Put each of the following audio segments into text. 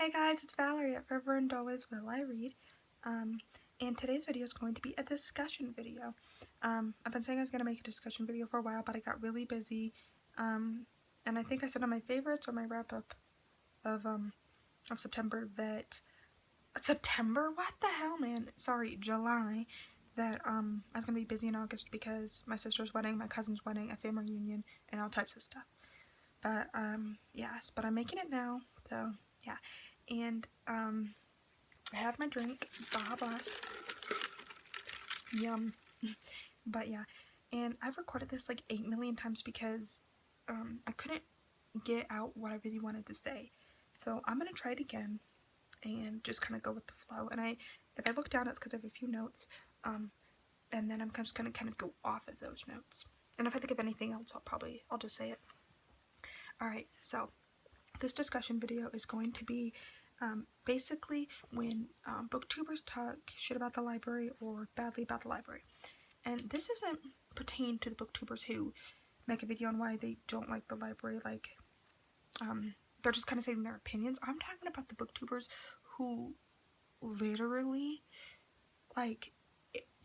Hey guys, it's Valerie at Forever and Always Will I Read, and today's video is going to be a discussion video. I've been saying I was going to make a discussion video for a while, but I got really busy, and I think I said on my favorites or my wrap-up of September that, September? What the hell, man? Sorry, July, that, I was going to be busy in August because my sister's wedding, my cousin's wedding, a family reunion, and all types of stuff. But, yes, but I'm making it now, so, yeah. And, I have my drink, Baja Blast, yum, but yeah, and I've recorded this like 8 million times because, I couldn't get out what I really wanted to say, so I'm gonna try it again, and just kind of go with the flow, and if I look down, it's because I have a few notes, and then I'm just gonna kind of go off of those notes, and if I think of anything else, I'll just say it. Alright, so, this discussion video is going to be basically when booktubers talk shit about the library or badly about the library. And this doesn't pertain to the booktubers who make a video on why they don't like the library, like they're just kind of saying their opinions. I'm talking about the booktubers who literally like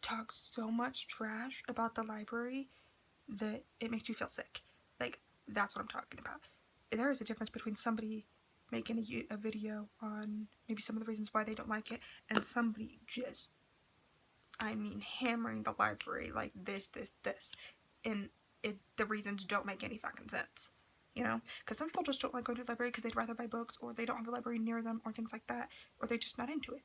talk so much trash about the library that it makes you feel sick. Like, that's what I'm talking about. There is a difference between somebody making a video on maybe some of the reasons why they don't like it, and somebody just, I mean, hammering the library like this, and the reasons don't make any fucking sense, you know? Because some people just don't like going to the library because they'd rather buy books, or they don't have a library near them, or things like that, or they're just not into it.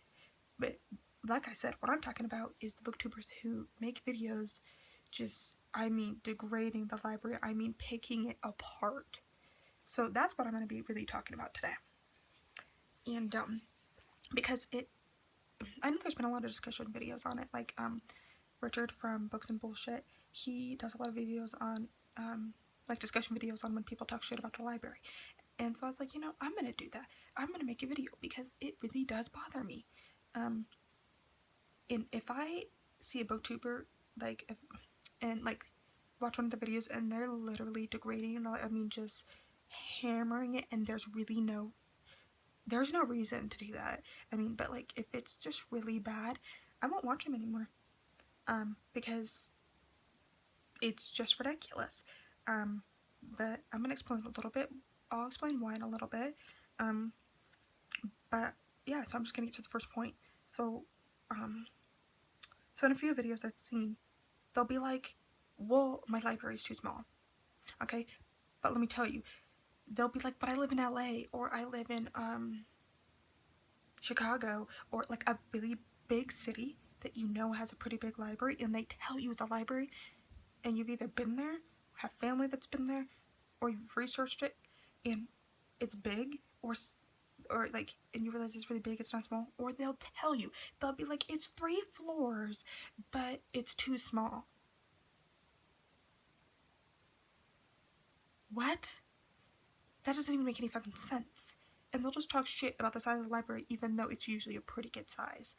But like I said, what I'm talking about is the booktubers who make videos just, I mean, degrading the library, I mean, picking it apart. So that's what I'm going to be really talking about today. And, because I know there's been a lot of discussion videos on it, like, Richard from Books and Bullshit, he does a lot of videos on, like, discussion videos on when people talk shit about the library. And so I was like, you know, I'm going to do that. I'm going to make a video because it really does bother me. And if I see a booktuber, like, watch one of the videos and they're literally degrading, I mean, just hammering it, and there's no reason to do that. I mean, but like, if it's just really bad, I won't watch them anymore, because it's just ridiculous. But I'm gonna explain a little bit. I'll explain why in a little bit. But yeah, so I'm just gonna get to the first point. So in a few videos I've seen, they'll be like, well, my library is too small. Okay, but let me tell you, they'll be like, but I live in LA, or I live in Chicago, or like a really big city that you know has a pretty big library, and they tell you the library, and you've either been there, have family that's been there, or you've researched it and it's big, or like, and you realize it's really big, it's not small, or they'll tell you, they'll be like, it's 3 floors, but it's too small. What? That doesn't even make any fucking sense. And they'll just talk shit about the size of the library even though it's usually a pretty good size.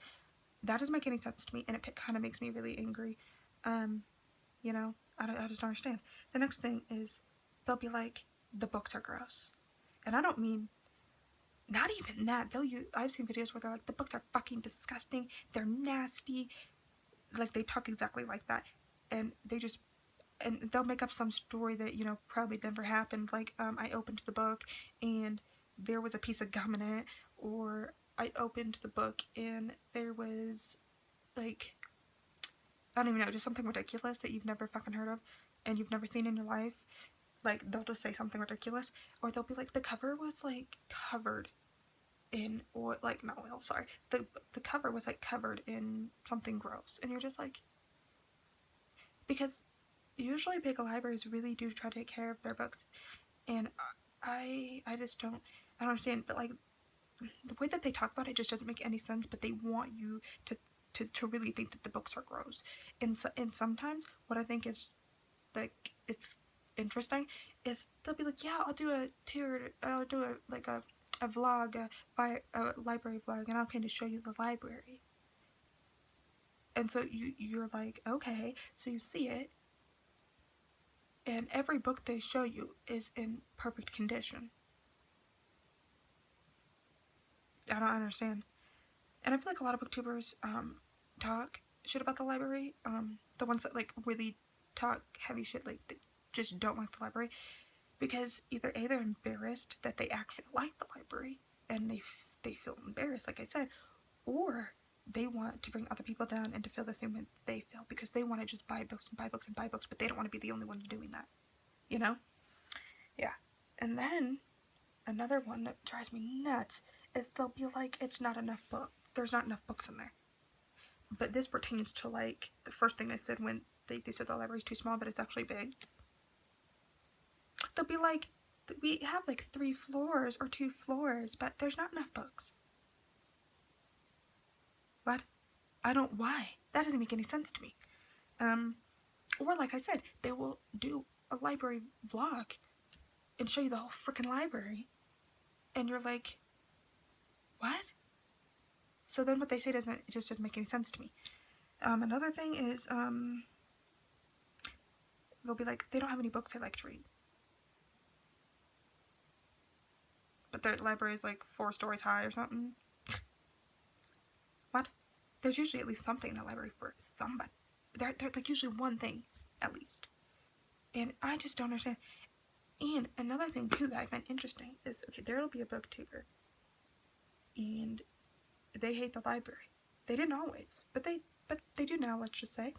That doesn't make any sense to me, and it kind of makes me really angry. You know, I just don't understand. The next thing is, they'll be like, the books are gross. And I don't mean, not even that. I've seen videos where they're like, the books are fucking disgusting, they're nasty. Like, they talk exactly like that. And they'll make up some story that, you know, probably never happened. Like, I opened the book and there was a piece of gum in it, or I opened the book and there was, like, I don't even know, just something ridiculous that you've never fucking heard of and you've never seen in your life. Like, they'll just say something ridiculous, or they'll be like, the cover was like covered in oil, like, not oil, sorry, the cover was like covered in something gross, and you're just like, because usually big libraries really do try to take care of their books, and I don't understand, but like, the way that they talk about it just doesn't make any sense, but they want you to really think that the books are gross. And sometimes what I think is, like, it's interesting is they'll be like, yeah, I'll do a vlog, a library vlog, and I'll kind of show you the library. And so you're like, okay, so you see it, and every book they show you is in perfect condition. I don't understand. And I feel like a lot of booktubers talk shit about the library. The ones that like really talk heavy shit, like they just don't like the library, because either A, they're embarrassed that they actually like the library and they feel embarrassed, like I said, or they want to bring other people down and to feel the same way they feel, because they want to just buy books and buy books and buy books, but they don't want to be the only ones doing that, you know? Yeah. And then another one that drives me nuts is they'll be like, it's not enough book. There's not enough books in there. But this pertains to like the first thing I said when they said the library's too small, but it's actually big. They'll be like, we have like 3 floors or 2 floors, but there's not enough books. What? Why? That doesn't make any sense to me. Or like I said, they will do a library vlog and show you the whole freaking library, and you're like, what? So then what they say doesn't make any sense to me. Another thing is, they'll be like, they don't have any books they like to read. But their library is like 4 stories high or something. What? There's usually at least something in the library for somebody. There's like usually one thing, at least. And I just don't understand. And another thing too that I find interesting is, okay, there'll be a booktuber, and they hate the library. They didn't always, but they do now, let's just say.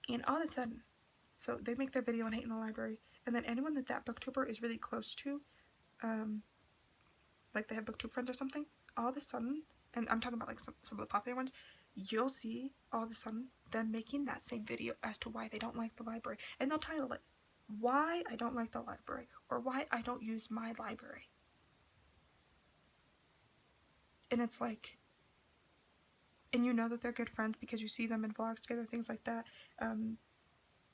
And all of a sudden, so they make their video on hating the library, and then anyone that booktuber is really close to, like they have booktube friends or something, all of a sudden, and I'm talking about like some of the popular ones, you'll see all of a sudden them making that same video as to why they don't like the library, and they'll title it, "Why I Don't Like the Library," or "Why I Don't Use My Library." And it's like, and you know that they're good friends because you see them in vlogs together, things like that.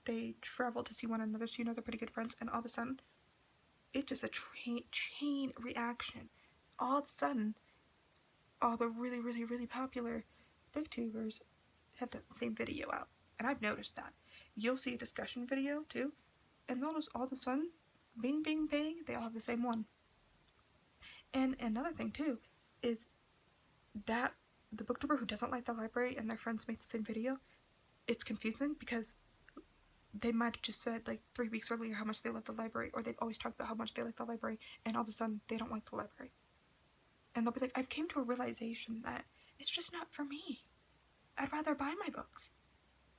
They travel to see one another, so you know they're pretty good friends, and all of a sudden, it's just a chain reaction. All of a sudden, all the really, really, really popular booktubers have that same video out. And I've noticed that. You'll see a discussion video too, and notice all of a sudden, bing, bing, bing, they all have the same one. And another thing too is that the booktuber who doesn't like the library and their friends make the same video, it's confusing because they might have just said like 3 weeks earlier how much they love the library, or they've always talked about how much they like the library, and all of a sudden they don't like the library. And they'll be like, I've came to a realization that it's just not for me. I'd rather buy my books.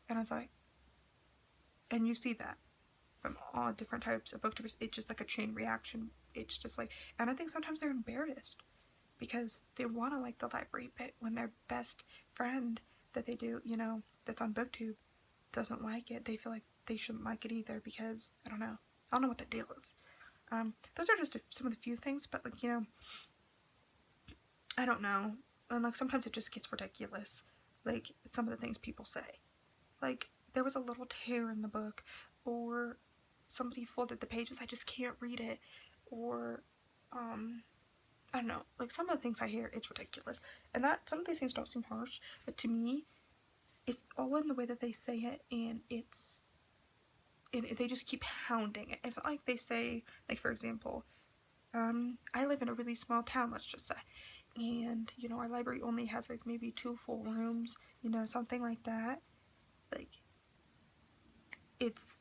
And I was like, and you see that from all different types of booktubers. It's just like a chain reaction. It's just like, and I think sometimes they're embarrassed because they want to like the library, but when their best friend that they do, you know, that's on booktube doesn't like it, they feel like they shouldn't like it either because, I don't know what the deal is. Those are just some of the few things, but like, you know, I don't know. And like sometimes it just gets ridiculous. Like some of the things people say. Like there was a little tear in the book, or somebody folded the pages, I just can't read it, or I don't know. Like some of the things I hear, it's ridiculous. And that some of these things don't seem harsh, but to me, it's all in the way that they say it, and they just keep hounding it. It's not like they say, like for example, I live in a really small town, let's just say, and you know our library only has like maybe 2 full rooms, you know, something like that. Like it's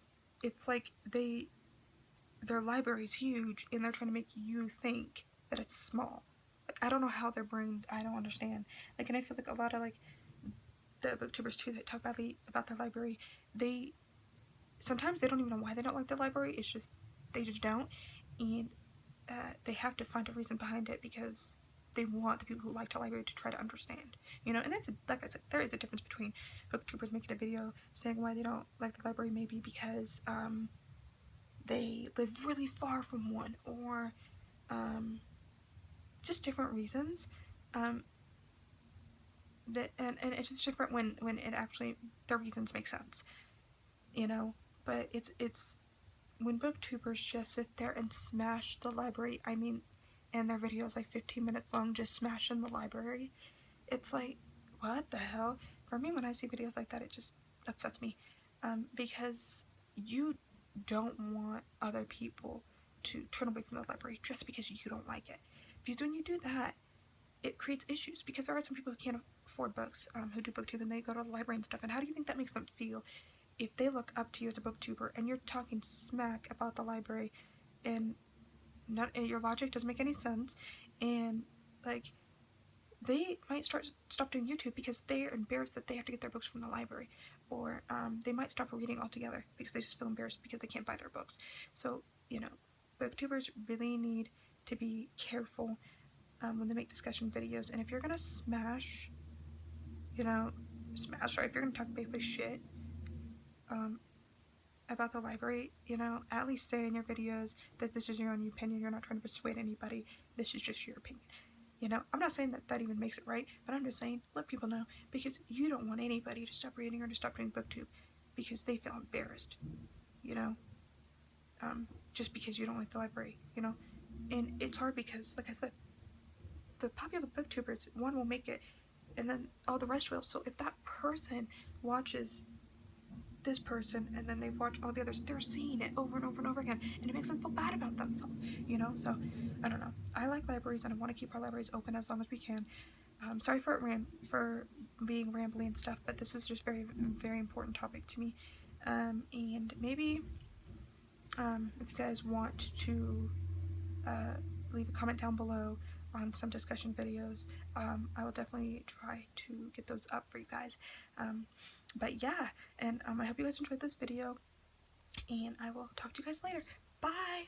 like their library's huge and they're trying to make you think that it's small. Like I don't know how their brain, I don't understand. Like, and I feel like a lot of like the booktubers too that talk about the library, they sometimes they don't even know why they don't like the library. It's just they just don't, and they have to find a reason behind it because they want the people who like the library to try to understand, you know. And that's like I said, there is a difference between booktubers making a video saying why they don't like the library, maybe because they live really far from one, or just different reasons. That and it's just different when it actually the reasons make sense, you know. But it's when booktubers just sit there and smash the library, I mean, and their videos like 15 minutes long just smashing the library, it's like, what the hell? For me, when I see videos like that, it just upsets me, because you don't want other people to turn away from the library just because you don't like it. Because when you do that, it creates issues because there are some people who can't afford books, who do booktube and they go to the library and stuff. And how do you think that makes them feel if they look up to you as a booktuber and you're talking smack about the library and your logic doesn't make any sense, and like they might stop doing YouTube because they're embarrassed that they have to get their books from the library, or they might stop reading altogether because they just feel embarrassed because they can't buy their books. So booktubers really need to be careful when they make discussion videos. And if you're gonna smash, or if you're gonna talk basically shit about the library, at least say in your videos that this is your own opinion. You're not trying to persuade anybody. This is just your opinion. I'm not saying that even makes it right, but I'm just saying let people know, because you don't want anybody to stop reading or to stop doing booktube because they feel embarrassed, just because you don't like the library, and it's hard because, like I said, the popular booktubers, one will make it, and then all the rest will. So if that person watches this person and then they've watched all the others, they're seeing it over and over and over again, and it makes them feel bad about themselves, so I don't know. I like libraries and I want to keep our libraries open as long as we can. Sorry for being rambly and stuff, but this is just very, very important topic to me. And maybe if you guys want to leave a comment down below on some discussion videos, I will definitely try to get those up for you guys. But yeah, and I hope you guys enjoyed this video, and I will talk to you guys later. Bye!